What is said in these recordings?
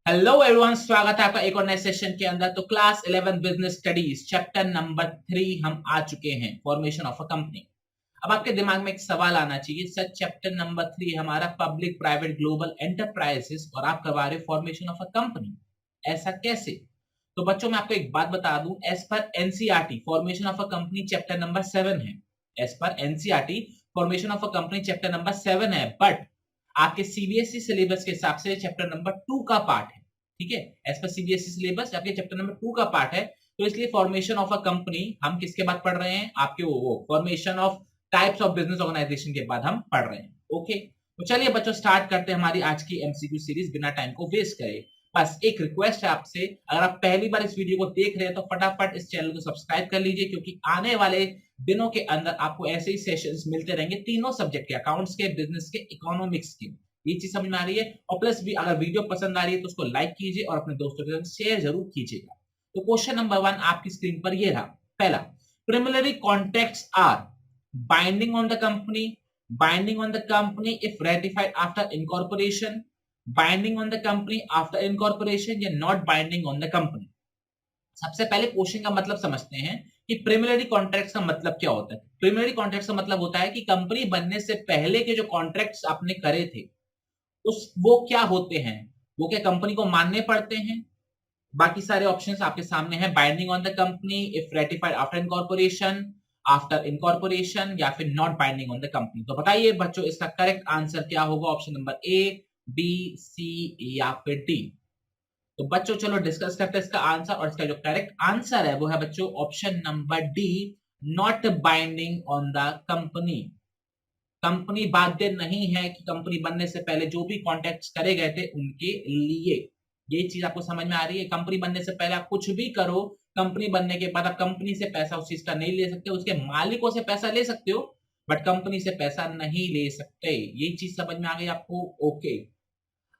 Hello everyone, स्वागत है आपका एक और नए सेशन के अंदर। तो class 11 business studies chapter number 3 हम आ चुके हैं, फॉर्मेशन ऑफ अ कंपनी। अब आपके दिमाग में एक सवाल आना चाहिए, सर चैप्टर नंबर 3 हमारा पब्लिक प्राइवेट ग्लोबल एंटरप्राइजेस और आप करवा रहे फॉर्मेशन ऑफ अ कंपनी, ऐसा कैसे? तो बच्चों मैं आपको एक बात बता दूं, as per NCERT formation of a company chapter number 7 है। As per NCERT formation of a company chapter number 7 है, बट आपके सीबीएसई सिलेबस के हिसाब से चैप्टर नंबर 2 का पार्ट है। ठीक है, एज पर सीबीएसई सिलेबस आपके चैप्टर नंबर 2 का पार्ट है। तो इसलिए फॉर्मेशन ऑफ अ कंपनी हम किसके बाद पढ़ रहे हैं? आपके वो formation of types of business organisation के बाद हम पढ़ रहे हैं। ओके, तो चलिए बच्चों स्टार्ट करते हैं हमारी आज की एमसीक्यू सीरीज बिना टाइम को वेस्ट करे। बस एक रिक्वेस्ट है आपसे, अगर आप पहली बार इस वीडियो को देख रहे हैं तो फटाफट इस चैनल को सब्सक्राइब कर लीजिए, क्योंकि आने वाले दिनों के अंदर आपको ऐसे ही सेशंस मिलते रहेंगे तीनों सब्जेक्ट के, अकाउंट्स के, बिजनेस के, इकोनॉमिक्स के। ये चीज समझ में आ रही है? और प्लस भी अगर वीडियो पसंद आ रही है तो उसको लाइक कीजिए और अपने दोस्तों के साथ शेयर जरूर कीजिएगा। तो क्वेश्चन नंबर 1 आपकी स्क्रीन पर ये रहा। पहला, preliminary contracts are binding on the company, binding on the company if ratified after incorporation, binding on the company after incorporation, या not binding on the company. सबसे पहले क्वेश्चन का मतलब समझते हैं कि प्रीलिमिनरी कॉन्ट्रैक्ट्स का मतलब क्या होता है। प्रीलिमिनरी कॉन्ट्रैक्ट्स का मतलब होता है कि कंपनी बनने से पहले के जो कॉन्ट्रैक्ट्स आपने करे थे उस वो क्या होते हैं, वो क्या कंपनी को मानने पड़ते हैं? बाकी सारे ऑप्शंस आपके सामने हैं, binding on the company if ratified after incorporation, after incorporation, या फिर not binding on the company. तो बताइए बच्चों इसका करेक्ट आंसर क्या होगा? ऑप्शन नंबर ए, बी, सी या फिर डी? तो बच्चों चलो डिस्कस करते हैं इसका आंसर, और इसका जो करेक्ट आंसर है वो है बच्चों option number D, not binding on the company. Company बाध्य नहीं है कि कंपनी बनने से पहले जो भी कॉन्टेक्ट करे गए थे उनके लिए। ये चीज आपको समझ में आ रही है? कंपनी बनने से पहले आप कुछ भी करो, कंपनी बनने के बाद आप कंपनी से पैसा उस चीज का नहीं ले सकते, उसके मालिकों से पैसा ले सकते हो बट कंपनी से पैसा नहीं ले सकते। ये चीज समझ में आ गई आपको? ओके,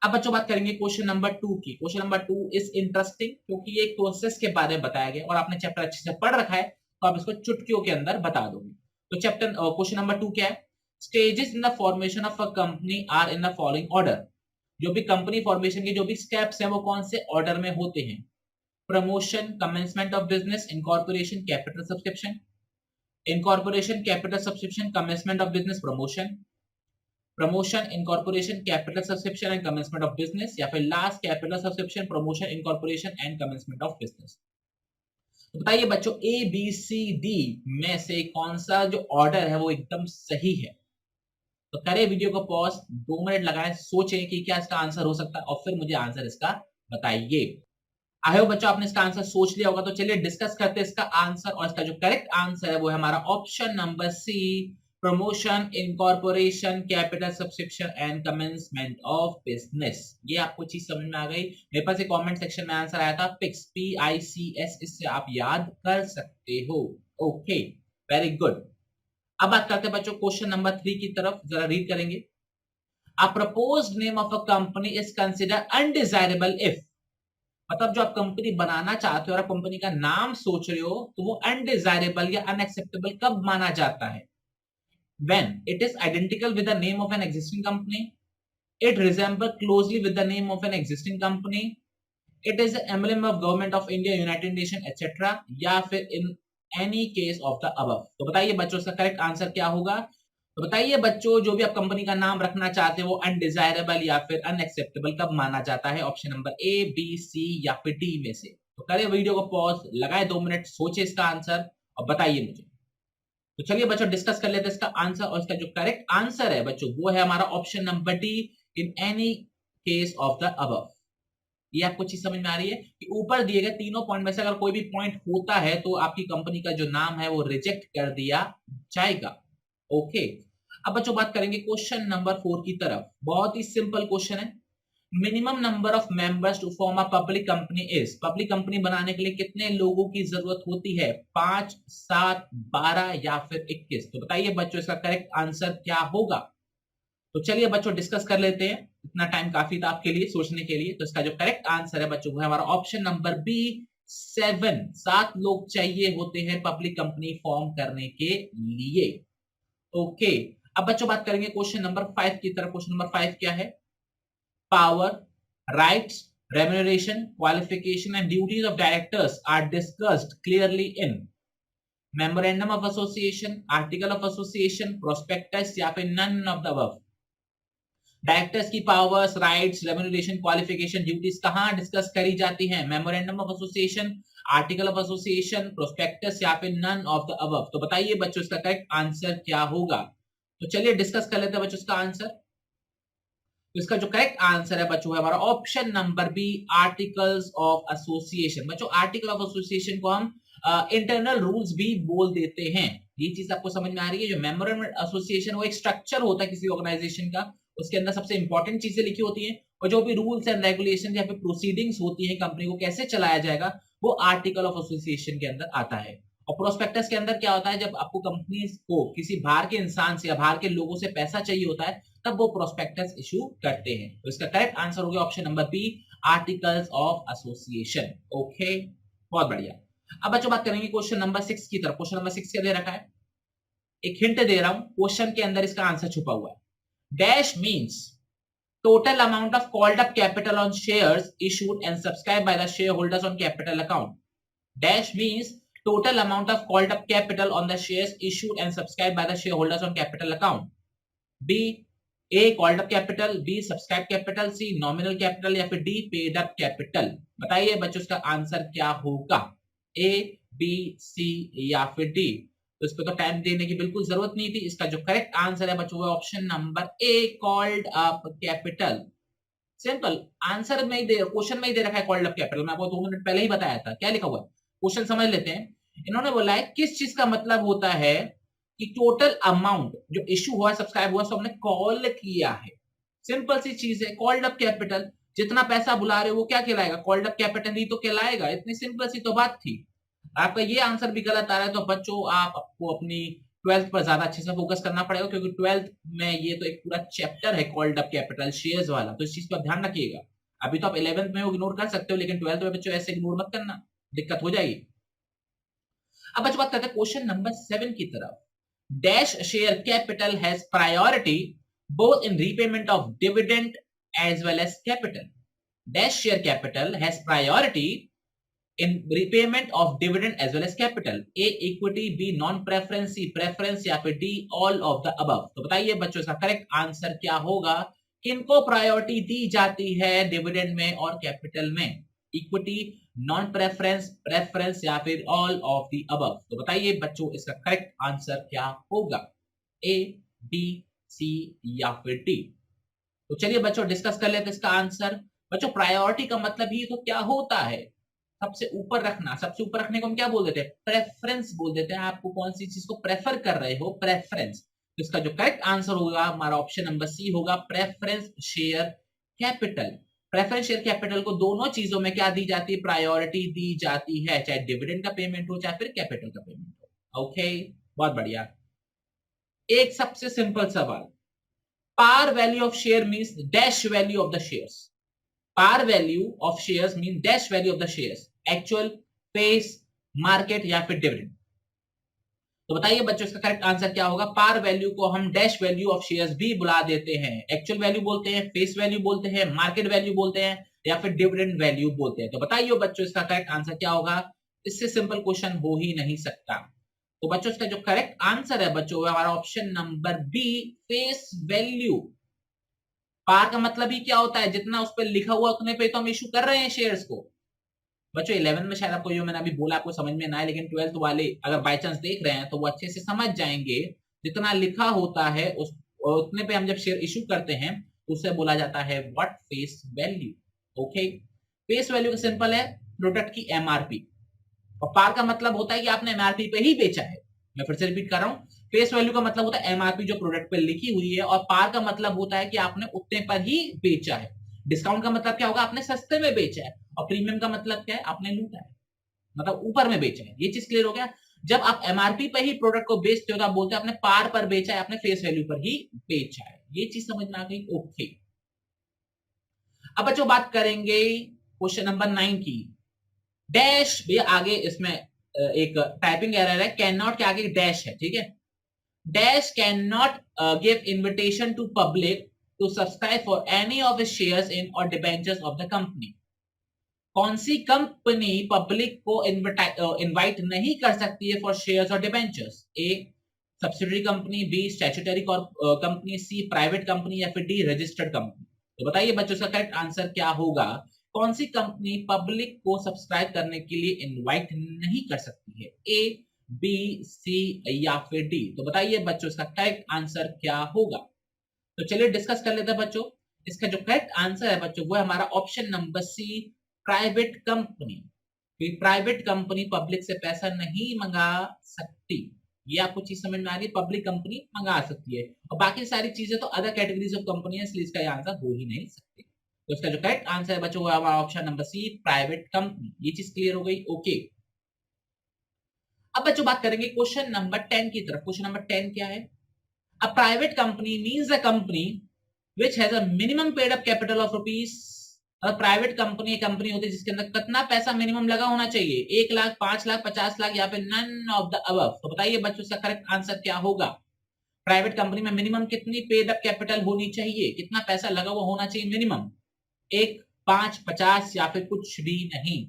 अब बच्चों बात करेंगे क्वेश्चन नंबर 2 की। क्वेश्चन नंबर 2 इज इंटरेस्टिंग क्योंकि ये एक प्रोसेस के बारे में बताया गया और आपने चैप्टर अच्छे से पढ़ रखा है, तो आप इसको चुटकियों के अंदर बता दोगे। तो चैप्टर क्वेश्चन नंबर 2 क्या है? Stages in the formation of a company are in the following order. जो भी कंपनी फॉर्मेशन के जो भी स्टेप्स हैं वो कौन से ऑर्डर में होते हैं? Promotion, commencement of business, incorporation, capital subscription. Incorporation, capital subscription, commencement of business, promotion. Promotion, incorporation, capital subscription and commencement of business, या फिर last capital subscription, promotion, incorporation and commencement of business. तो बताइए बच्चों A B C D में से कौन सा जो ऑर्डर है वो एकदम सही है? तो करें वीडियो को पॉज, 2 मिनट लगाएं, सोचें कि क्या इसका आंसर हो सकता है और फिर मुझे आंसर इसका बताइए। आई होप बच्चों आपने इसका आंसर सोच लिया होगा। तो चलिए डिस्कस करते हैं इसका आंसर, और इसका जो करेक्ट आंसर है वो है हमारा option number C, promotion, incorporation, capital subscription and commencement of business. ये आपको चीज समझ में आ गई? मेरे पास एक कमेंट सेक्शन में आंसर आया था पिक्स, PICS, इससे आप याद कर सकते हो। Okay, very good. अब बात करते हैं बच्चों क्वेश्चन नंबर 3 की तरफ, जरा रीड करेंगे। A proposed name of a company is considered undesirable if, मतलब जो आप कंपनी बनाना चाहते हो और आप कंपनी का नाम सोच रहे हो तो वो अनडिजायरेबल या अनएक्सेप्टेबल कब माना जाता है? When it is identical with the name of an existing company, it resembles closely with the name of an existing company, it is the emblem of government of India, United Nations, etc., या फिर in any case of the above। तो बताइए बच्चों इसका correct answer क्या होगा? तो बताइए बच्चों जो भी आप कंपनी का नाम रखना चाहते हो वो अनडिजायरेबल या फिर अनएक्सेप्टेबल कब माना जाता है? ऑप्शन नंबर ए, बी, सी या फिर डी में से। तो करें वीडियो को पॉज, लगाए 2 मिनट, सोचे इसका आंसर और बताइए मुझे। तो चलिए बच्चों डिस्कस कर लेते हैं इसका आंसर, और इसका जो करेक्ट आंसर है बच्चों वो है हमारा option number D, in any case of the above. ये आपको चीज समझ में आ रही है कि ऊपर दिए गए तीनों पॉइंट में से अगर कोई भी पॉइंट होता है तो आपकी कंपनी का जो नाम है वो रिजेक्ट कर दिया जाएगा। ओके, अब बच्चों बात करेंगे क्वेश्चन नंबर 4 की तरफ। बहुत ही सिंपल क्वेश्चन है। Minimum number of members to form a public company is, public company बनाने के लिए कितने लोगों की जरूरत होती है? 5, 7, 12 या फिर 21? तो बताइए बच्चों इसका करेक्ट आंसर क्या होगा? तो चलिए बच्चों डिस्कस कर लेते हैं, इतना टाइम काफी था आपके लिए सोचने के लिए। तो इसका जो करेक्ट आंसर है बच्चों वो है हमारा ऑप्शन नंबर बी, 7 लोग चाहिए होते हैं पब्लिक कंपनी फॉर्म करने के लिए। ओके, अब बच्चों बात करेंगे क्वेश्चन नंबर 5 की तरफ। क्वेश्चन नंबर 5 क्या है? Power, rights, remuneration, qualification and duties of directors are discussed clearly in memorandum of association, article of association, prospectus या फिर none of the above. Directors की powers, rights, remuneration, qualification, duties कहां discuss करी जाती हैं? Memorandum of association, article of association, prospectus या फिर none of the above. तो बताइए बच्चों इसका करेक्ट आंसर क्या होगा? तो चलिए डिस्कस कर लेते हैं बच्चों इसका आंसर। तो इसका जो करेक्ट आंसर है बच्चों है हमारा option number B, articles of association. बच्चों आर्टिकल ऑफ एसोसिएशन को हम इंटरनल रूल्स भी बोल देते हैं। ये चीज आपको समझ में आ रही है? जो मेमोरेंडम एसोसिएशन वो एक स्ट्रक्चर होता है किसी ऑर्गेनाइजेशन का, उसके अंदर सबसे इंपॉर्टेंट चीजें लिखी होती हैं और जो भी रूल्स एंड रेगुलेशन या फिर प्रोसीडिंग्स होती है कंपनी को कैसे चलाया जाएगा वो आर्टिकल ऑफ एसोसिएशन के अंदर आता है। और प्रोस्पेक्टस के अंदर क्या होता है? जब आपको कंपनी को किसी बाहर के इंसान से या बाहर के लोगों से पैसा चाहिए होता है तब वो प्रोस्पेक्टस इशू करते हैं। तो इसका करेक्ट आंसर हो गया option number B, articles of association. Okay, बहुत बढ़िया। अब बच्चों बात करेंगे क्वेश्चन नंबर 6 की तरफ। क्वेश्चन नंबर 6 क्या दे रखा है? एक हिंट दे रहा हूं, क्वेश्चन के अंदर इसका आंसर छुपा हुआ है। Dash means total amount of called up capital on shares issued and subscribed by the shareholders on capital account. Dash means total amount of called up capital on the shares issued and subscribed by the shareholders on capital account. B, A called up capital, B subscribed capital, C nominal capital या फिर D paid up capital। बताइए बच्चों इसका answer क्या होगा? A, B, C या फिर D? तो इस पे तो टाइम देने की बिल्कुल जरूरत नहीं थी। इसका जो करेक्ट आंसर है बच्चों वो option number A, called up capital. Simple answer में ही दे, क्वेश्चन में ही दे रखा है कॉल्ड अप कैपिटल। मैं आपको 2 मिनट पहले ही बताया था क्या लिखा हुआ है। क्वेश्चन समझ लेते हैं। इन्होंने बोला है किस चीज का मतलब होता है कि टोटल अमाउंट जो इश्यू हुआ, सब्सक्राइब हुआ, सो हमने कॉल किया है। सिंपल सी चीज है, कॉल्ड अप कैपिटल। जितना पैसा बुला रहे हो वो क्या कहलाएगा? कॉल्ड अप कैपिटल ही तो कहलाएगा। इतनी सिंपल सी तो बात थी। आपका ये आंसर भी गलत आ रहा है तो बच्चों आपको अपनी 12th पर ज्यादा अच्छे से फोकस करना पड़ेगा, क्योंकि 12th में ये तो एक पूरा चैप्टर है कॉल्ड अप कैपिटल शेयर्स वाला। तो इस चीज पर ध्यान रखिएगा। अभी तो आप 11th में इग्नोर कर सकते हो, लेकिन 12th में बच्चों ऐसे इग्नोर मत करना, दिक्कत हो जाएगी। अब बच्चों बात करते हैं क्वेश्चन नंबर 7 की तरफ। Dash share capital has priority both in repayment of dividend as well as capital. Dash share capital has priority in repayment of dividend as well as capital. A equity, B non preference, C preference या फिर D all of the above। तो बताइए बच्चों इसका correct answer क्या होगा? किनको priority दी जाती है डिविडेंड में और कैपिटल में? इक्विटी, नॉन प्रेफरेंस, प्रेफरेंस या फिर ऑल ऑफ द अबव। तो बताइए बच्चों इसका करेक्ट आंसर क्या होगा? A, B, C या फिर D? तो चलिए बच्चों डिस्कस कर लेते हैं इसका आंसर। बच्चों प्रायोरिटी का मतलब ही तो क्या होता है? सबसे ऊपर रखना। सबसे ऊपर रखने को हम क्या बोल देते हैं? प्रेफरेंस बोल देते हैं। आपको कौन सी चीज को प्रेफर कर रहे हो, प्रेफरेंस। तो इसका जो करेक्ट आंसर होगा हमारा ऑप्शन नंबर सी होगा, preference share capital. Preference share capital को दोनों चीजों में क्या दी जाती है? प्रायोरिटी दी जाती है, चाहे डिविडेंड का पेमेंट हो चाहे फिर कैपिटल का पेमेंट हो। ओके, बहुत बढ़िया। एक सबसे सिंपल सवाल, par value of share means dash value of the shares. Par value of shares mean dash value of the shares, actual, face, market या फिर डिविडेंड। तो बताइए बच्चों इसका करेक्ट आंसर क्या होगा? पार वैल्यू को हम डैश वैल्यू ऑफ शेयर्स भी बुला देते हैं, एक्चुअल वैल्यू बोलते हैं, फेस वैल्यू बोलते हैं, मार्केट वैल्यू बोलते हैं या फिर डिविडेंड वैल्यू बोलते हैं। तो बताइए बच्चों इसका करेक्ट आंसर क्या होगा? इससे सिंपल क्वेश्चन हो ही नहीं सकता। तो बच्चों इसका जो करेक्ट आंसर है बच्चों हमारा option number B, face value. Par का मतलब ही क्या होता है? जितना उस पर लिखा हुआ उतने पे तो हम इशू कर रहे हैं शेयर्स को। बच्चों 11 में शायद आपको जो मैंने अभी बोला आपको समझ में ना आए, लेकिन 12th वाले अगर बाय चांस देख रहे हैं तो वो अच्छे से समझ जाएंगे। जितना लिखा होता है उतने पे हम जब शेयर इशू करते हैं तो उसे बोला जाता है what? Face value. Okay, face value का सिंपल है प्रोडक्ट की एमआरपी, और पार का मतलब होता है कि आपने एमआरपी पे ही बेचा है। मैं फिर से रिपीट कर रहा हूं, फेस वैल्यू का मतलब होता है एमआरपी जो प्रोडक्ट पे लिखी हुई है, और पार का मतलब होता है कि आपने उतने पर ही बेचा है। डिस्काउंट का मतलब क्या होगा? आपने सस्ते में बेचा है, और प्रीमियम का मतलब क्या है? आपने लूटा है, मतलब ऊपर में बेचा है। ये चीज क्लियर हो गया? जब आप एमआरपी पे ही प्रोडक्ट को बेचते हो तो आप बोलते हैं आपने पार पर बेचा है, आपने फेस वैल्यू पर ही बेचा है। ये चीज समझ में आ गई? ओके। अब बच्चों बात करेंगे क्वेश्चन नंबर 9 की। डैश भैया आगे इसमें एक टाइपिंग एरर है, कैन नॉट के आगे डैश है, ठीक है। Dash can not give invitation to public to subscribe for any of his shares in or debentures of the company. कौन सी कंपनी पब्लिक को इनवाइट नहीं कर सकती है फॉर शेयर्स और debentures? A subsidiary company, B statutory company, C private company या फिर डी रजिस्टर्ड कंपनी। तो बताइए बच्चों इसका करेक्ट आंसर क्या होगा? कौन सी कंपनी पब्लिक को सब्सक्राइब करने के लिए इनवाइट नहीं कर सकती है? ए, बी, सी या फिर डी? तो बताइए बच्चों इसका करेक्ट आंसर क्या होगा? तो चलिए डिस्कस कर लेते हैं बच्चों। इसका जो करेक्ट आंसर है बच्चों वो है हमारा option number C, private company. Private company public से पैसा नहीं मंगा सकती। ये आपको चीज समझ में आ रही है? पब्लिक कंपनी मंगा सकती है और बाकी सारी चीजें तो अदर कैटेगरीज ऑफ कंपनी है, इसलिए इसका आंसर हो ही नहीं सकते। तो इसका जो करेक्ट आंसर है बच्चों वो हमारा option number C, private company. ये चीज क्लियर हो गई? ओके। अब बच्चों बात करेंगे क्वेश्चन नंबर 10 की तरफ। क्वेश्चन नंबर 10 क्या है? A private company means a company which has a minimum paid up capital of rupees। Private company company होती है जिसके अंदर कितना पैसा मिनिमम लगा होना चाहिए? 1 लाख, 5 लाख, 50 लाख या फिर नन ऑफ द अबव। तो बताइए बच्चों इसका करेक्ट आंसर क्या होगा? प्राइवेट कंपनी में मिनिमम कितनी पेड अप कैपिटल होनी चाहिए? कितना पैसा लगा हुआ होना चाहिए मिनिमम? 1, 5, 50 या फिर कुछ भी नहीं?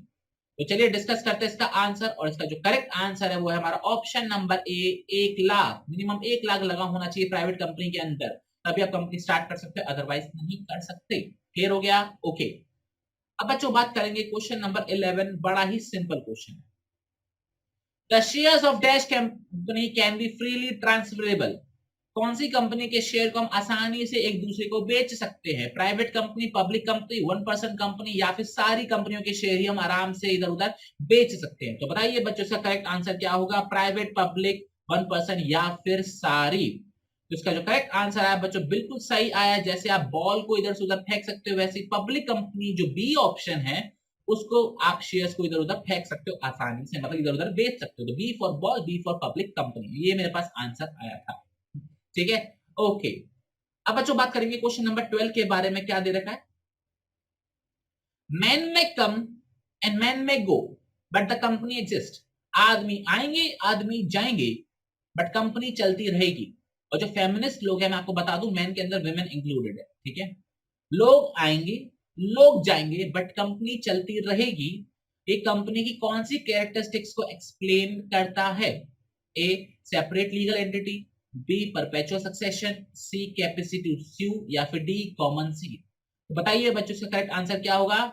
तो चलिए डिस्कस करते हैं इसका आंसर, और इसका जो करेक्ट आंसर है वो है हमारा option number A, 1 lakh. Minimum 1 lakh लगा होना चाहिए प्राइवेट कंपनी के अंदर, तभी आप कंपनी स्टार्ट कर सकते हो, अदरवाइज नहीं कर सकते। क्लियर हो गया? ओके। अब बच्चों बात करेंगे क्वेश्चन नंबर 11। बड़ा ही सिंपल क्वेश्चन है। The shares of dash company can be freely transferable. कौन सी कंपनी के शेयर को हम आसानी से एक दूसरे को बेच सकते हैं? Private company, public company, 1% company या फिर सारी कंपनियों के शेयर ही हम आराम से इधर उधर बेच सकते हैं? तो बताइए बच्चों इसका करेक्ट आंसर क्या होगा? प्राइवेट, पब्लिक, 1% या फिर सारी? तो इसका जो करेक्ट आंसर आया बच्चों बिल्कुल सही आया। जैसे आप बॉल को इधर से उधर फेंक सकते हो, वैसे पब्लिक कंपनी जो बी ऑप्शन है उसको आप शेयर्स को इधर उधर फेंक सकते हो आसानी से, मतलब इधर उधर बेच सकते हो। तो B for ball, B for public company. ये मेरे पास आंसर आया था। ठीक है, ओके। अब बच्चों बात करेंगे क्वेश्चन नंबर 12 के बारे में। क्या दे रखा है? मैन में कम एंड मैन में go but the company exist. आदमी आएंगे, आदमी जाएंगे, बट कंपनी चलती रहेगी। और जो फेमिनिस्ट लोग हैं, मैं आपको बता दूं, मैन के अंदर विमेन इंक्लूडेड है। ठीक है, लोग आएंगे, लोग जाएंगे, बट कंपनी चलती रहेगी। एक कंपनी की कौन सी कैरेक्टरिस्टिक्स को एक्सप्लेन करता है? A separate legal entity, B perpetual succession, C capacity to sue या फिर डी कॉमन सीट? तो बताइए बच्चों इसका करेक्ट आंसर क्या होगा?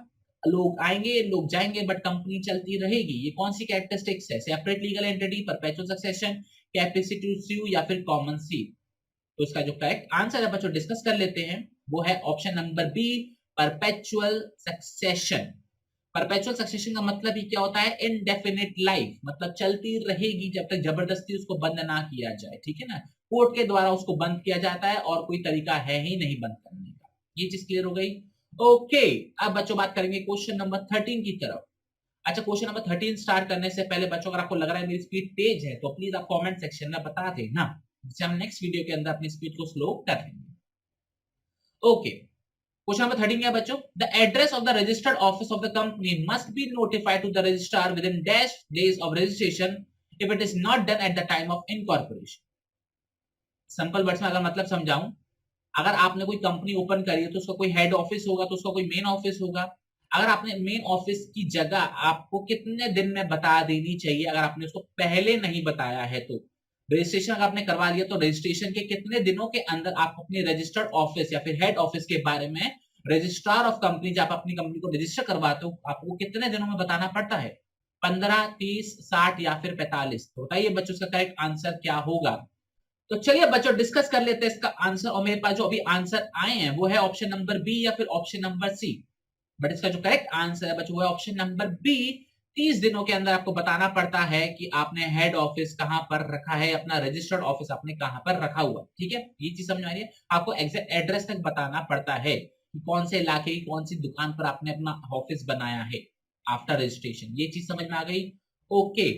लोग आएंगे, लोग जाएंगे, बट कंपनी चलती रहेगी। ये कौन सी कैरेक्टरिस्टिक्स है? Separate legal entity, perpetual succession, capacity to sue या फिर कॉमन सीट? तो इसका जो करेक्ट आंसर है बच्चों डिस्कस कर लेते हैं, वो है option number B, perpetual succession. Perpetual succession का मतलब ही क्या होता है? इनडेफिनिट लाइफ, मतलब चलती रहेगी जब तक जबरदस्ती उसको बंद ना किया जाए। ठीक है ना, कोर्ट के द्वारा उसको बंद किया जाता है और कोई तरीका है ही नहीं बंद करने का। ये चीज क्लियर हो गई? ओके। अब बच्चों बात करेंगे क्वेश्चन नंबर 13 की तरफ। अच्छा, क्वेश्चन नंबर 13 स्टार्ट करने से पहले बच्चों, अगर आपको लग रहा है मेरी स्पीड तेज है तो प्लीज आप कमेंट सेक्शन में बता देना, जिससे हम नेक्स्ट वीडियो के अंदर अपनी स्पीड को स्लो कर लेंगे। ओके, क्वेश्चन नंबर 13 क्या बच्चों? The address of the registered office of the company must be notified to the registrar within dash days of registration if it is not done at the time of incorporation. Simple words में अगर मतलब समझाऊं, अगर आपने कोई company open करी है तो उसका कोई हेड ऑफिस होगा, तो उसका कोई मेन ऑफिस होगा। अगर आपने मेन ऑफिस की जगह आपको कितने दिन में बता देनी चाहिए, अगर आपने उसको पहले नहीं बताया है तो। रजिस्ट्रेशन अगर आपने करवा लिया तो रजिस्ट्रेशन के कितने दिनों के अंदर आप अपने रजिस्टर्ड ऑफिस या फिर हेड ऑफिस के बारे में, रजिस्ट्रार ऑफ कंपनी जब अपनी कंपनी को रजिस्टर करवाते हो, आपको कितने दिनों में बताना पड़ता है? 15, 30, 60 या फिर 45? तो बताइए बच्चों इसका करेक्ट आंसर क्या होगा? तो चलिए बच्चों डिस्कस कर लेते हैं इसका आंसर, और मेरे पास जो अभी आंसर आए हैं वो है ऑप्शन नंबर बी या फिर ऑप्शन नंबर सी। बट इसका जो करेक्ट आंसर है बच्चों वो है ऑप्शन नंबर बी। 30 दिनों के अंदर आपको बताना पड़ता है कि आपने हेड ऑफिस कहां पर रखा है, अपना रजिस्टर्ड ऑफिस आपने कहां पर रखा हुआ। ठीक है, ये चीज समझ में आ रही है? आपको एग्जैक्ट एड्रेस तक बताना पड़ता है कि कौन से इलाके की कौन सी दुकान पर आपने अपना ऑफिस बनाया है आफ्टर रजिस्ट्रेशन। ये चीज समझ में आ गई? ओके,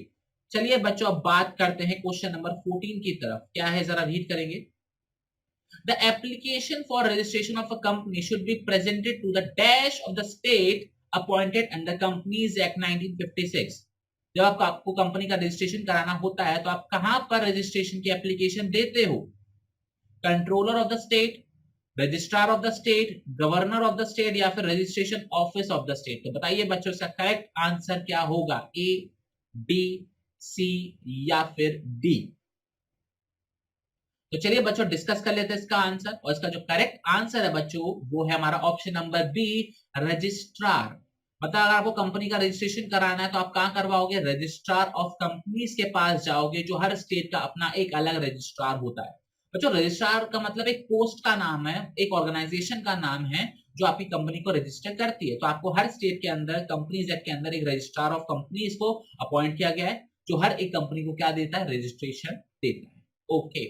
चलिए बच्चों अब बात करते हैं क्वेश्चन नंबर 14 की तरफ। क्या है जरा रीड करेंगे। The application for registration of a company should be presented to the dash of the state appointed under Companies Act 1956। जब आपको कंपनी का रजिस्ट्रेशन कराना होता है तो आप कहां पर रजिस्ट्रेशन की एप्लीकेशन देते हो? Controller of the state, registrar of the state, governor of the state या फिर registration office of the state. तो बताइए बच्चों इसका करेक्ट आंसर क्या होगा, ए, बी, सी या फिर डी। तो चलिए बच्चों डिस्कस कर लेते हैं इसका आंसर, और इसका जो करेक्ट आंसर है बच्चों वो है हमारा ऑप्शन नंबर बी, रजिस्ट्रार। मतलब अगर आपको कंपनी का रजिस्ट्रेशन कराना है तो आप कहां करवाओगे, रजिस्ट्रार ऑफ कंपनीज के पास जाओगे, जो हर स्टेट का अपना एक अलग रजिस्ट्रार होता है। बच्चों रजिस्ट्रार का मतलब एक पोस्ट का नाम है, एक ऑर्गेनाइजेशन का नाम है जो आपकी कंपनी को रजिस्टर करती है। तो आपको हर स्टेट के अंदर कंपनीज एक्ट के अंदर एक रजिस्ट्रार ऑफ कंपनीज को अपॉइंट किया गया है, जो हर एक कंपनी को क्या देता है, रजिस्ट्रेशन देता है। ओके,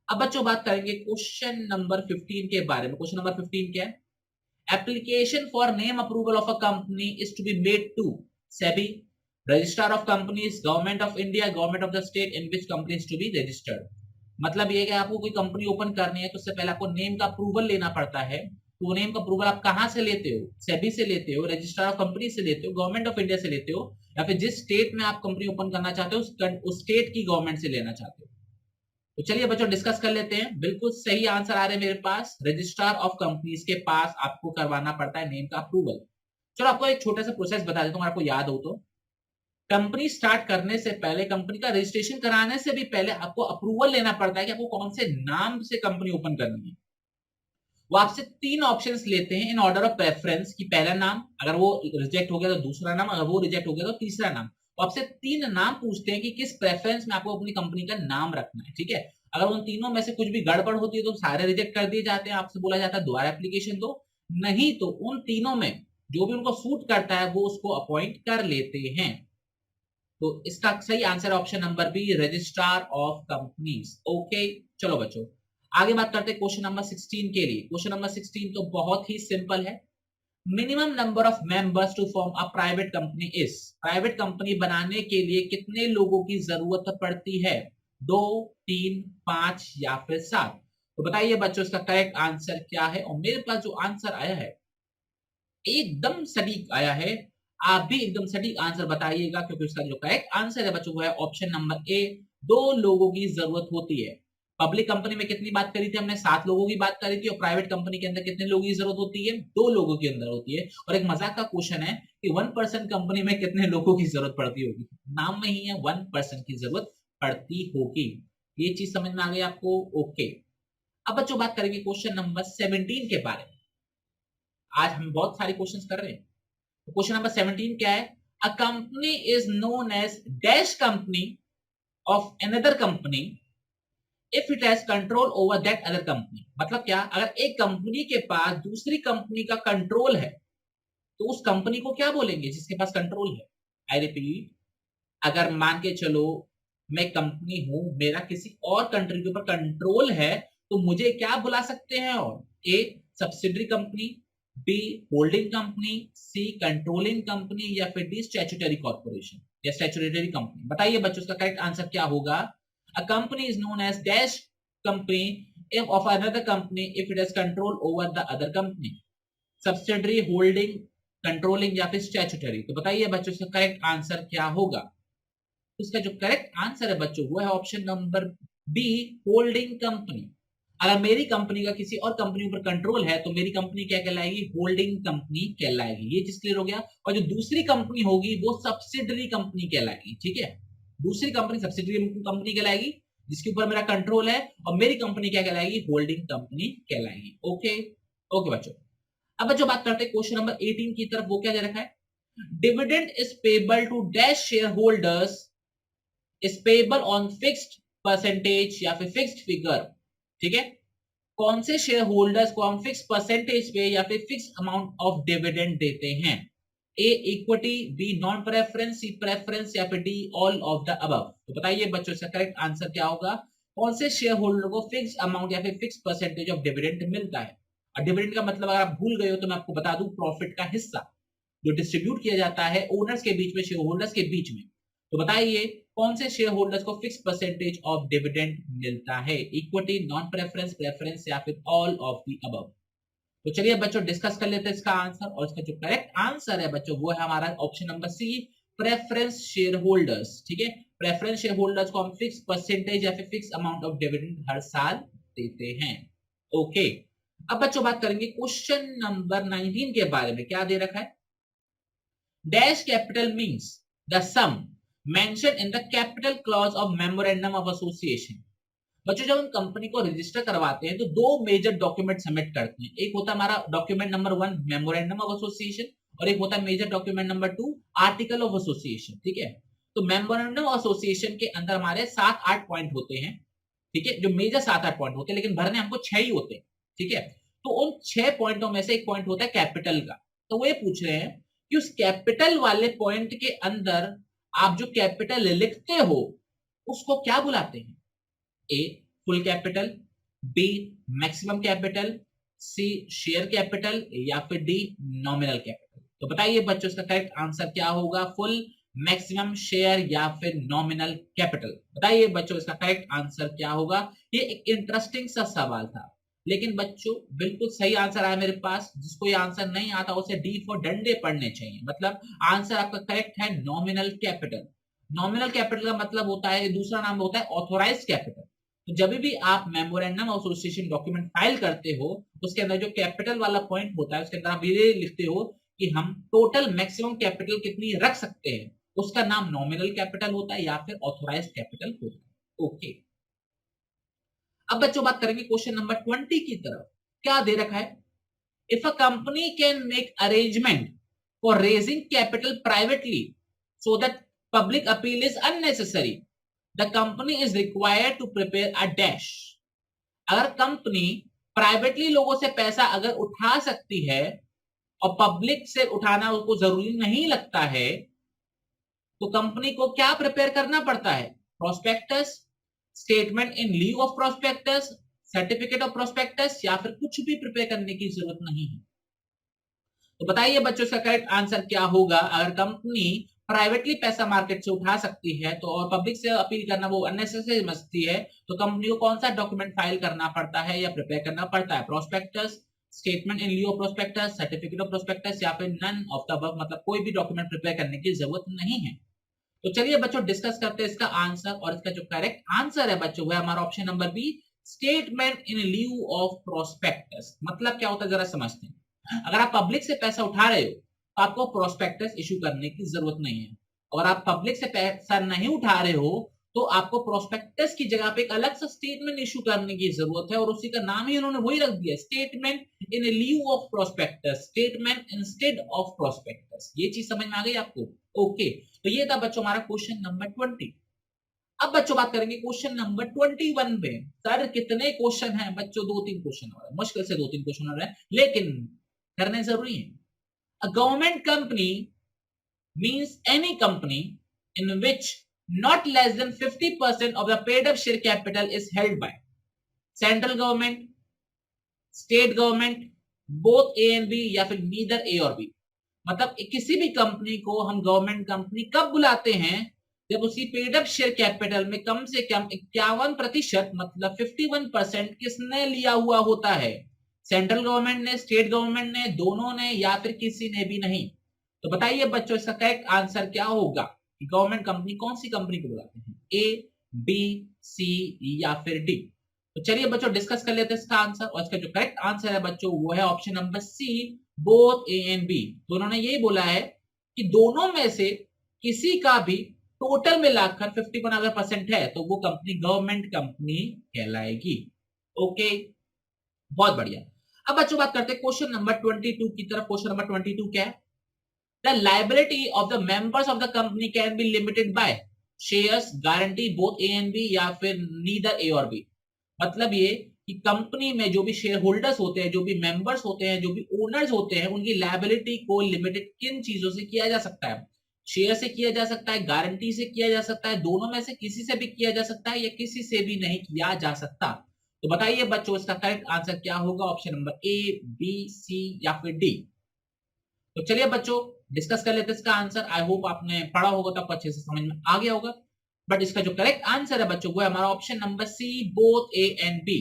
अब बच्चों बात करेंगे क्वेश्चन नंबर 15 के बारे में। क्वेश्चन नंबर 15 क्या है, application for name approval of a company is to be made to SEBI, registrar of companies, government of India, government of the state in which company is to be registered. मतलब ये कि आपको कोई company open करनी है तो उससे पहले आपको नेम का अप्रूवल लेना पड़ता है। तो नेम का अप्रूवल आप कहां से लेते हो, सेबी से लेते हो, रजिस्ट्रार ऑफ कंपनी से लेते हो, गवर्नमेंट ऑफ इंडिया से लेते हो, या फिर जिस स्टेट में आप कंपनी ओपन करना चाहते हो उस स्टेट की गवर्नमेंट से लेना चाहते हो। तो चलिए बच्चों डिस्कस कर लेते हैं। बिल्कुल सही आंसर आ रहे हैं मेरे पास, रजिस्ट्रार ऑफ कंपनीज के पास आपको करवाना पड़ता है नेम का अप्रूवल। चलो आपको एक छोटा सा प्रोसेस बता देता हूं, आपको याद हो तो। कंपनी स्टार्ट करने से पहले, कंपनी का रजिस्ट्रेशन कराने से भी पहले आपको अप्रूवल लेना पड़ता है कि आपको कौन से नाम से कंपनी ओपन करनी है। वो आपसे 3 ऑप्शंस लेते हैं इन ऑर्डर ऑफ प्रेफरेंस, की पहला नाम, अगर वो रिजेक्ट हो गया तो दूसरा नाम, अगर वो रिजेक्ट हो गया तो तीसरा नाम। तो आपसे 3 नाम पूछते हैं कि किस प्रेफरेंस में आपको अपनी कंपनी का नाम रखना है, ठीक है। अगर उन तीनों में से कुछ भी गड़बड़ होती है तो सारे रिजेक्ट कर दिए जाते हैं, आपसे बोला जाता है दोबारा एप्लीकेशन दो, नहीं तो उन तीनों में जो भी उनको सूट करता है वो उसको अपॉइंट कर लेते हैं। तो इसका सही answer option number B, registrar of companies. Okay, चलो बच्चों आगे बात करते हैं क्वेश्चन नंबर 16 के लिए। क्वेश्चन नंबर 16 तो बहुत ही सिंपल है, minimum number of members to form a private company is, private company बनाने के लिए कितने लोगों की जरूरत पड़ती है, 2, 3, 5 या फिर 7। तो बताइए बच्चों इसका करेक्ट आंसर क्या है, और मेरे पास जो आंसर आया है एकदम सटीक आया है, आप भी एकदम सटीक आंसर बताइएगा, क्योंकि उसका जो करेक्ट आंसर है बच्चों वो है ऑप्शन नंबर ए, 2 लोगों की जरूरत होती है। पब्लिक कंपनी में कितनी बात करी थी हमने, 7 लोगों की बात करी थी, और प्राइवेट कंपनी के अंदर कितने लोगों की जरूरत होती है, 2 लोगों के अंदर होती है। और एक मजाक का क्वेश्चन है कि 1% कंपनी में कितने लोगों की जरूरत पड़ती होगी, नाम में ही है 1% की जरूरत पड़ती होगी। ये चीज समझ में आ गई आपको, ओके। अब बच्चों बात करेंगे क्वेश्चन नंबर 17 के बारे में। आज हम बहुत सारे क्वेश्चंस कर रहे हैं। तो क्वेश्चन नंबर 17 क्या है, a company is known as dash company of another company if it has control over that other company. मतलब क्या, अगर एक कंपनी के पास दूसरी कंपनी का कंट्रोल है तो उस कंपनी को क्या बोलेंगे, जिसके पास कंट्रोल है। आई रिपीट, अगर मान के चलो मैं कंपनी हूं, मेरा किसी और कंट्री के ऊपर कंट्रोल है, तो मुझे क्या बुला सकते हैं, और A subsidiary company, B holding company, C controlling company या फिर डी स्टैट्यूटरी कॉर्पोरेशन या स्टैट्यूटरी कंपनी। बताइए बच्चों इसका करेक्ट आंसर क्या होगा। A company is known as dash company if of another company if it has control over the other company, subsidiary, holding, controlling या फिर स्टैट्यूटरी। तो बताइए बच्चों इसका करेक्ट आंसर क्या होगा। तो इसका जो करेक्ट आंसर है बच्चों वो है option number B, holding company. अगर मेरी कंपनी का किसी और कंपनी पर कंट्रोल है तो मेरी कंपनी क्या कहलाएगी, होल्डिंग कंपनी कहलाएगी। ये चीज क्लियर हो गया। और जो दूसरी कंपनी होगी वो सब्सिडरी कंपनी कहलाएगी, ठीक है। दूसरी कंपनी सब्सिडरी कंपनी कहलाएगी जिसके ऊपर मेरा कंट्रोल है, और मेरी कंपनी क्या कहलाएगी, होल्डिंग कंपनी कहलाएगी। ओके ओके बच्चों, अब बच्चों बात करते हैं क्वेश्चन नंबर 18 की तरफ। वो क्या दे रखा है, dividend is payable to dash shareholders is payable on fixed percentage या फिर फिक्स्ड फिगर, ठीक है। कौन से शेयर होल्डर्स को हम फिक्स परसेंटेज पे या फिर फिक्स अमाउंट ऑफ डिविडेंड देते हैं, a equity, B non preference, C preference या फिर D all of the above. तो बताइए बच्चों इसका करेक्ट आंसर क्या होगा, कौन से शेयर होल्डर को फिक्स अमाउंट या फिर फिक्स परसेंटेज ऑफ डिविडेंड मिलता है। और डिविडेंड का मतलब अगर आप भूल गए हो तो मैं आपको बता दूं, प्रॉफिट का हिस्सा जो डिस्ट्रीब्यूट किया जाता है ओनर्स के बीच में, शेयर होल्डर्स के बीच में। तो बताइए कौन से शेयर होल्डर्स को फिक्स परसेंटेज ऑफ डिविडेंड मिलता है, इक्विटी, नॉन प्रेफरेंस, प्रेफरेंस या फिर ऑल ऑफ द अबव। तो चलिए बच्चों डिस्कस कर लेते हैं इसका आंसर, और इसका जो करेक्ट आंसर है बच्चों वो है हमारा option number C, preference shareholders, ठीक है। प्रेफरेंस शेयर होल्डर्स को हम फिक्स परसेंटेज या फिर फिक्स अमाउंट ऑफ डिविडेंड हर साल देते हैं। ओके, अब बच्चों बात करेंगे क्वेश्चन नंबर 19 के बारे में। क्या दे रखा है? Dash capital means the sum mention in the capital clause of memorandum of association. बच्चों जब हम कंपनी को रजिस्टर करवाते हैं तो दो मेजर डॉक्यूमेंट सबमिट करते हैं। एक होता है हमारा document number 1 memorandum of association, और एक होता है major document number 2 article of association. ठीक है, तो मेमोरेंडम ऑफ एसोसिएशन के अंदर हमारे 7-8 पॉइंट होते हैं। ठीक है, जो मेजर 7-8 पॉइंट होते हैं, लेकिन भरने हमको 6 ही होते हैं। ठीक है, तो उन 6 पॉइंटों में से एक पॉइंट होता है कैपिटल का। तो वो ये पूछ रहे हैं कि उस कैपिटल वाले पॉइंट के अंदर आप जो कैपिटल लिखते हो उसको क्या बुलाते हैं? A full capital, B maximum capital, C share capital, या फिर डी नॉमिनल कैपिटल। तो बताइए बच्चों इसका करेक्ट आंसर क्या होगा? फुल, मैक्सिमम, शेयर या फिर नॉमिनल कैपिटल। बताइए बच्चों इसका करेक्ट आंसर क्या होगा? ये एक इंटरेस्टिंग सा सवाल था, लेकिन बच्चों बिल्कुल सही आंसर आया मेरे पास। जिसको ये आंसर नहीं आता उसे डी फॉर डंडे पढ़ने चाहिए। मतलब आंसर आपका करेक्ट है नॉमिनल कैपिटल। नॉमिनल कैपिटल का मतलब होता है, दूसरा नाम होता है ऑथोराइज्ड कैपिटल। तो जब भी आप memorandum of association document file करते हो, उसके अंदर जो कैपिटल वाला पॉइंट होता है उसके अंदर आप ये लिखते हो कि हम टोटल मैक्सिमम कैपिटल कितनी रख सकते हैं, उसका नाम नॉमिनल कैपिटल होता है या फिर ऑथोराइज्ड कैपिटल होता है। ओके, अब बच्चों बात करेंगे क्वेश्चन नंबर 20 की तरफ। क्या दे रखा है? If a company can make arrangement for raising capital privately so that public appeal is unnecessary, the company is required to prepare a dash. अगर कंपनी प्राइवेटली लोगों से पैसा अगर उठा सकती है और पब्लिक से उठाना उसको जरूरी नहीं लगता है, तो कंपनी को क्या प्रिपेयर करना पड़ता है? Prospectus, statement in lieu of prospectus, certificate of prospectus, या फिर कुछ भी प्रिपेयर करने की जरूरत नहीं है। तो बताइए बच्चों इसका करेक्ट आंसर क्या होगा? अगर कंपनी प्राइवेटली पैसा मार्केट से उठा सकती है तो और पब्लिक से अपील करना वो अननेसेसरी समझती है, तो कंपनी को कौन सा डॉक्यूमेंट फाइल करना पड़ता है या प्रिपेयर करना पड़ता है? Prospectus, statement in Leo of prospectus, certificate of prospectus, या फिर नन ऑफ द अबव, मतलब कोई भी डॉक्यूमेंट प्रिपेयर करने की जरूरत नहीं है। तो चलिए बच्चों डिस्कस करते हैं इसका आंसर, और इसका जो करेक्ट आंसर है बच्चों वो है हमारा option number B, statement in lieu of prospectus. मतलब क्या होता है जरा समझते हैं। अगर आप पब्लिक से पैसा उठा रहे हो तो आपको प्रोस्पेक्टस इशू करने की जरूरत नहीं है। और आप पब्लिक से पैसा नहीं उठा रहे हो तो आपको प्रोस्पेक्टस की जगह पे एक अलग सा स्टेटमेंट इशू करने की जरूरत है, और उसी का नाम ही उन्होंने वही रख दिया, statement in लिeu of prospectus, statement instead of prospectus. ये चीज समझ में आ गई आपको? ओके, तो ये था बच्चों हमारा क्वेश्चन नंबर 20। अब बच्चों बात करेंगे क्वेश्चन नंबर 21 पे। सर कितने क्वेश्चन हैं बच्चों? 2-3 क्वेश्चन हो रहे हैं, मुश्किल से 2-3 क्वेश्चन हो रहे हैं, लेकिन करने जरूरी है। A government company means any company in which not less than 50% of the paid up share capital is held by central government, state government, both A and B, या फिर neither A और B। मतलब किसी भी company को हम government company कब बुलाते हैं? जब उसकी पेड अप शेयर कैपिटल में कम से कम 51%, मतलब 51% किसने लिया हुआ होता है? सेंट्रल गवर्नमेंट ने, स्टेट गवर्नमेंट ने, दोनों ने, या फिर किसी ने भी नहीं। तो बताइए बच्चों इसका करेक्ट आंसर क्या होगा कि गवर्नमेंट कंपनी कौन सी कंपनी को बुलाते हैं? ए, बी, सी या फिर डी? तो चलिए बच्चों डिस्कस कर लेते हैं इसका आंसर, और इसका जो करेक्ट आंसर है बच्चों वो है option number C, both A and B. तो उन्होंने ये बोला है कि दोनों में से किसी का भी टोटल मिलाकर 51 अगर परसेंट है तो वो कंपनी गवर्नमेंट कंपनी कहलाएगी। ओके, बहुत बढ़िया। अब बच्चों बात करते हैं क्वेश्चन नंबर 22 की तरफ। क्वेश्चन नंबर 22 क्या है? The liability of the members of the company can be limited by shares, guarantee, both A and B, या फिर neither A और B। मतलब ये कि कंपनी में जो भी शेयर होल्डर्स होते हैं, जो भी मेंबर्स होते हैं, जो भी ओनर्स होते हैं, उनकी लायबिलिटी को लिमिटेड किन चीजों से किया जा सकता है? शेयर से किया जा सकता है, गारंटी से किया जा सकता है, दोनों में से किसी से भी किया जा सकता है, या किसी से भी नहीं किया जा सकता। तो बताइए बच्चों इसका करेक्ट आंसर क्या होगा? ऑप्शन नंबर ए, बी, सी या फिर डी? तो चलिए बच्चों डिस्कस कर लेते हैं इसका आंसर। आई होप आपने पढ़ा होगा तो आपको अच्छे से समझ में आ गया होगा। बट इसका जो करेक्ट आंसर है बच्चों वो है हमारा option number C, both A and B.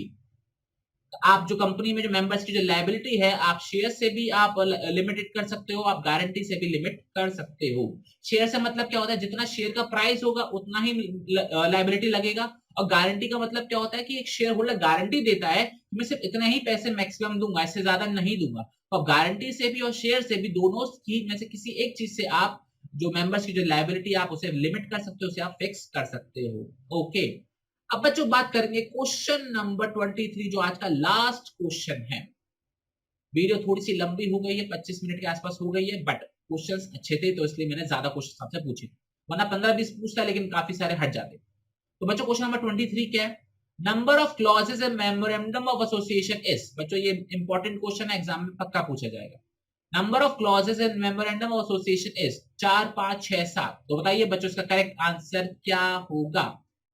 आप जो कंपनी में जो मेंबर्स की जो लायबिलिटी है, आप शेयर से भी आप लिमिटेड कर सकते हो, आप गारंटी से भी लिमिट कर सकते हो। शेयर से मतलब क्या होता है? जितना शेयर का प्राइस होगा उतना ही लायबिलिटी लगेगा, और गारंटी का मतलब क्या होता है कि एक शेयर होल्डर गारंटी देता है कि मैं सिर्फ इतने ही पैसे मैक्सिमम दूंगा, इससे ज्यादा नहीं दूंगा। तो गारंटी से भी और शेयर से भी दोनों की में से किसी एक चीज से आप जो मेंबर्स की जो लायबिलिटी आप उसे लिमिट कर सकते हो, उसे आप फिक्स कर सकते हो। ओके, अब बच्चों बात करेंगे क्वेश्चन नंबर 23 जो आज का लास्ट क्वेश्चन है। वीडियो थोड़ी सी लंबी हो गई है, 25 मिनट के आसपास हो गई है, बट क्वेश्चंस अच्छे थे तो इसलिए मैंने ज्यादा क्वेश्चन आपसे पूछे, वरना 15-20 पूछता लेकिन काफी सारे हट जाते। तो बच्चों क्वेश्चन नंबर 23 क्या है? Number of clauses in memorandum of association is. बच्चों ये इंपॉर्टेंट क्वेश्चन है, एग्जाम में पक्का पूछा जाएगा। Number of clauses in memorandum of association is 4, 5, 6, 7। तो बताइए बच्चों इसका करेक्ट आंसर क्या होगा?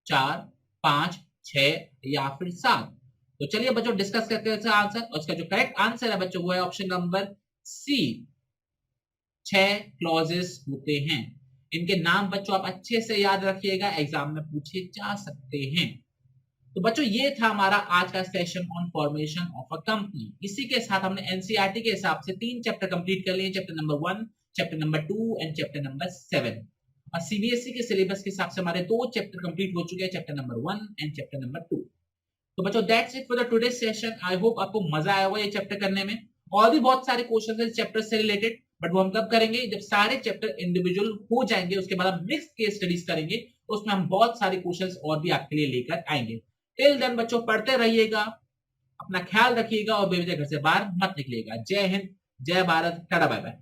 4, 5, 6 या फिर 7? तो चलिए बच्चों डिस्कस करते हैं इसका आंसर, और इसका जो करेक्ट आंसर है बच्चों वो है ऑप्शन नंबर सी, 6 क्लॉजेस होते हैं। इनके नाम बच्चों आप अच्छे से याद रखिएगा, एग्जाम में पूछे जा सकते हैं। तो बच्चों ये था हमारा आज का session on formation of a company. इसी के साथ हमने एनसीईआरटी के हिसाब से 3 चैप्टर कंप्लीट कर लिए, chapter number 1, chapter number 2 and chapter number 7। और सीबीएसई के सिलेबस के हिसाब से हमारे 2 चैप्टर कंप्लीट हो चुके हैं, chapter number 1 and chapter number 2। तो बच्चों that's it for the today session. I hope आपको मजा आया होगा ये चैप्टर करने में। और भी बहुत सारे क्वेश्चन है चैप्टर से रिलेटेड, बट वो हम कब करेंगे? जब सारे चैप्टर इंडिविजुअल हो जाएंगे, उसके बाद हम मिक्स केस स्टडीज करेंगे, उसमें हम बहुत सारे क्वेश्चंस और भी आपके लिए लेकर आएंगे। टिल देन बच्चों पढ़ते रहिएगा, अपना ख्याल रखिएगा और बेवजह घर से बाहर मत निकलिएगा। जय हिंद, जय भारत, टाटा बाय बाय।